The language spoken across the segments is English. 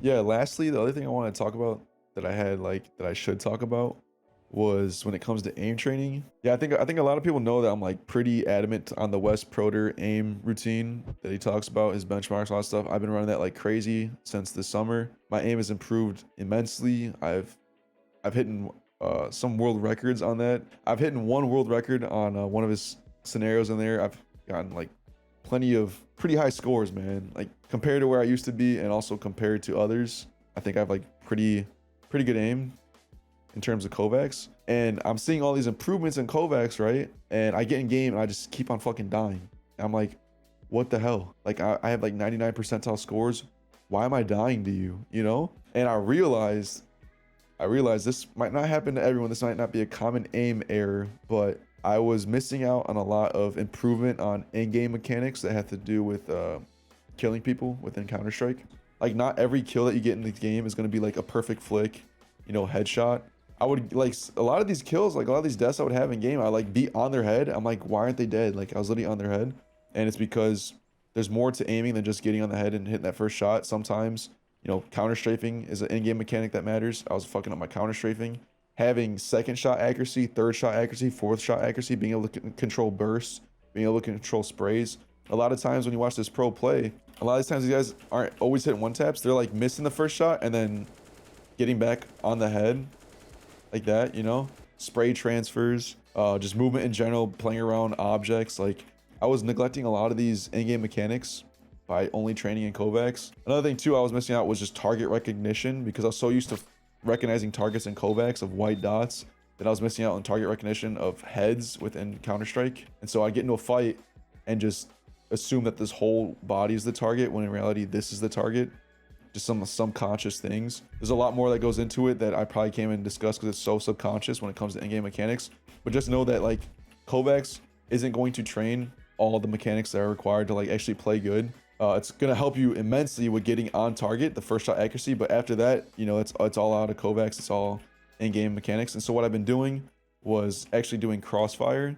Yeah, lastly, the other thing I want to talk about that I had like that I should talk about was when it comes to aim training. Yeah, I think a lot of people know that I'm like pretty adamant on the Wes Proder aim routine that he talks about, his benchmarks, all that stuff. I've been running that like crazy since the summer. My aim has improved immensely. I've hit some world records on that. I've hit one world record on one of his scenarios in there. I've gotten like plenty of pretty high scores, man. Like compared to where I used to be, and also compared to others, I think I have like pretty good aim in terms of kovakks. And I'm seeing all these improvements in kovakks, right? And I get in game and I just keep on fucking dying. And I'm like, what the hell? Like I have like 99 percentile scores. Why am I dying to you? You know? And I realized this might not happen to everyone. This might not be a common aim error, but I was missing out on a lot of improvement on in-game mechanics that have to do with killing people within Counter-Strike. Like not every kill that you get in the game is going to be like a perfect flick, you know, headshot. I would like a lot of these kills, like a lot of these deaths I would have in game, I like beat on their head. I'm like, why aren't they dead? Like I was literally on their head. And it's because there's more to aiming than just getting on the head and hitting that first shot. Sometimes, you know, counter strafing is an in-game mechanic that matters. I was fucking up my counter strafing. Having second shot accuracy, third shot accuracy, fourth shot accuracy, being able to control bursts, being able to control sprays. A lot of times when you watch this pro play, a lot of times these guys aren't always hitting one taps. They're like missing the first shot and then getting back on the head like that, you know? Spray transfers, just movement in general, playing around objects. Like I was neglecting a lot of these in-game mechanics by only training in kovakks. Another thing too I was missing out was just target recognition, because I was so used to recognizing targets in kovakks of white dots that I was missing out on target recognition of heads within Counter-Strike. And so I get into a fight and just assume that this whole body is the target, when in reality this is the target. Just some subconscious things. There's a lot more that goes into it that I probably can't even discuss because it's so subconscious when it comes to in-game mechanics. But just know that like kovakks isn't going to train all the mechanics that are required to like actually play good. It's gonna help you immensely with getting on target, the first shot accuracy, but after that, you know, it's all out of kovakks, it's all in-game mechanics. And so what I've been doing was actually doing crossfire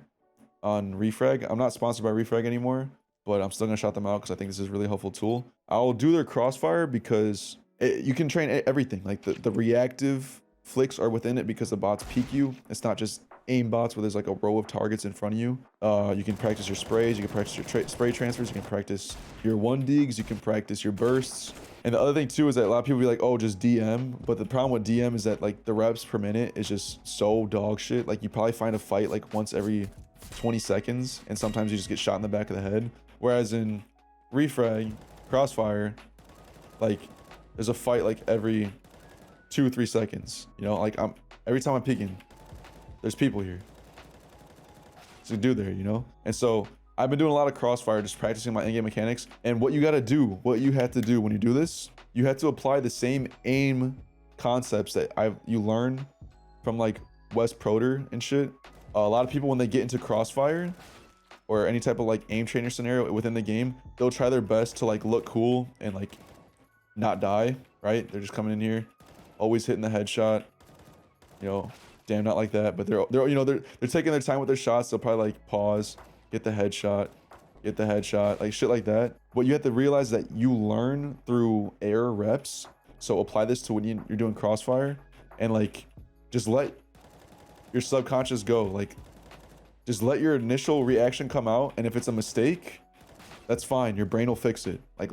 on refrag. I'm not sponsored by refrag anymore, but I'm still gonna shout them out because I think this is a really helpful tool. I'll do their crossfire because you can train everything. Like the reactive flicks are within it because the bots peek you. It's not just aim bots where there's like a row of targets in front of you. You can practice your sprays, you can practice your spray transfers, you can practice your one digs, you can practice your bursts. And the other thing too is that a lot of people be like, oh, just DM. But the problem with DM is that like the reps per minute is just so dog shit. Like you probably find a fight like once every 20 seconds, and sometimes you just get shot in the back of the head. Whereas in refrag, crossfire, like there's a fight like every 2 or 3 seconds. You know, like every time I'm peeking, there's people here. There's a dude there, you know? And so I've been doing a lot of crossfire, just practicing my in-game mechanics. And what you gotta do, what you have to do when you do this, you have to apply the same aim concepts that you learn from like Wes Proder and shit. A lot of people, when they get into crossfire or any type of like aim trainer scenario within the game, they'll try their best to like look cool and like not die, right? They're just coming in here, always hitting the headshot, you know, damn, not like that. But they're you know, they're taking their time with their shots. They'll probably like pause, get the headshot, like shit like that. What you have to realize that you learn through air reps. So apply this to when you're doing crossfire, and like just let your subconscious go. Like just let your initial reaction come out, and if it's a mistake, that's fine. Your brain will fix it. Like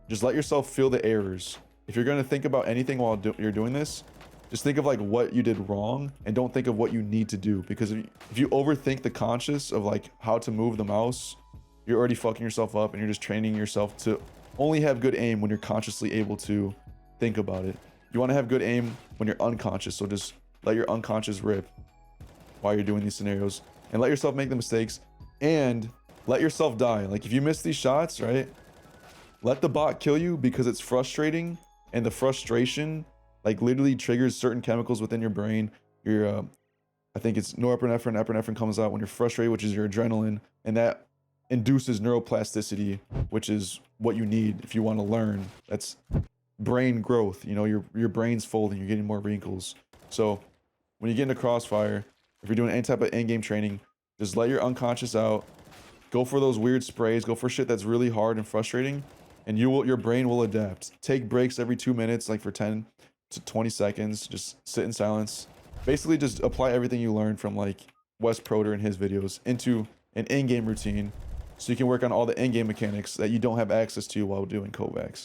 just let yourself feel the errors. If you're gonna think about anything while you're doing this, just think of like what you did wrong, and don't think of what you need to do. Because if you overthink the conscious of like how to move the mouse, you're already fucking yourself up, and you're just training yourself to only have good aim when you're consciously able to think about it. You want to have good aim when you're unconscious, so just let your unconscious rip while you're doing these scenarios, and let yourself make the mistakes, and let yourself die. Like if you miss these shots, right, let the bot kill you, because it's frustrating, and the frustration like literally triggers certain chemicals within your brain. Your I think it's norepinephrine, epinephrine comes out when you're frustrated, which is your adrenaline, and that induces neuroplasticity, which is what you need if you want to learn. That's brain growth. You know, your brain's folding, you're getting more wrinkles. So when you get into crossfire, if you're doing any type of in-game training, just let your unconscious out. Go for those weird sprays. Go for shit that's really hard and frustrating. and your brain will adapt. Take breaks every 2 minutes, like for 10 to 20 seconds. Just sit in silence. Basically, just apply everything you learned from like Wes Proder and his videos into an in-game routine, so you can work on all the in-game mechanics that you don't have access to while doing kovakks.